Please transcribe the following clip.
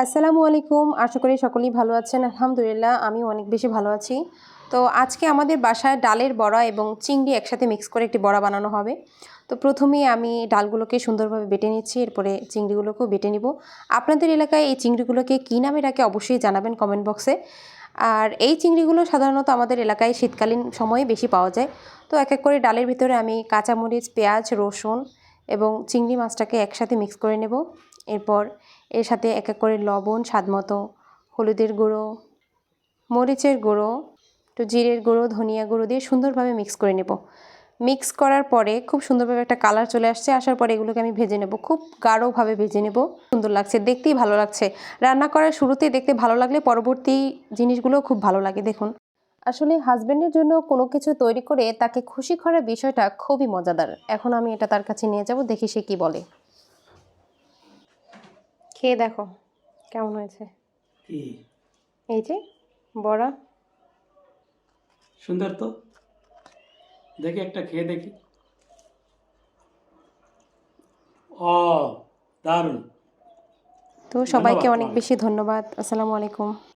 আসসালামু আলাইকুম। আশা করি সকলেই ভালো আছেন। আলহামদুলিল্লাহ আমিও অনেক বেশি ভালো আছি। তো আজকে আমাদের বাসায় ডালের বড়া এবং চিংড়ি একসাথে মিক্স করে একটি বড়া বানানো হবে। তো প্রথমেই আমি ডালগুলোকে সুন্দরভাবে বেটে নিচ্ছি, এরপরে চিংড়িগুলোকেও বেটে নিব। আপনাদের এলাকায় এই চিংড়িগুলোকে কী নামে ডাকে অবশ্যই জানাবেন কমেন্ট বক্সে। আর এই চিংড়িগুলো সাধারণত আমাদের এলাকায় শীতকালীন সময়ে বেশি পাওয়া যায়। তো এক এক করে ডালের ভিতরে আমি কাঁচামরিচ, পেঁয়াজ, রসুন এবং চিংড়ি মাছটাকে একসাথে মিক্স করে নেব। এরপর এর সাথে এক এক করে লবণ, স্বাদমতো হলুদের গুঁড়ো, মরিচের গুঁড়ো, একটু জিরের গুঁড়ো, ধনিয়া গুঁড়ো দিয়ে সুন্দরভাবে মিক্স করে নেব। মিক্স করার পরে খুব সুন্দরভাবে একটা কালার চলে আসছে, আসার পরে এগুলোকে আমি ভেজে নেব, খুব গাঢ়ভাবে ভেজে নেব। সুন্দর লাগছে, দেখতেই ভালো লাগছে। রান্না করার শুরুতেই দেখতে ভালো লাগলে পরবর্তী জিনিসগুলোও খুব ভালো লাগে। দেখুন, আসলে হাজব্যান্ডের জন্য কোনো কিছু তৈরি করে তাকে খুশি করার বিষয়টা খুবই মজাদার। এখন আমি এটা তার কাছে নিয়ে যাব, দেখি সে কী বলে। খেয়ে দেখো কেমন হয়েছে। কি এই যে বড়া, সুন্দর তো, দেখি একটা খেয়ে দেখি। ও দারুণ, তো সবাইকে ধন্যবাদ অনেক তোমাকে। বেশি ধন্যবাদ। আসসালামু আলাইকুম।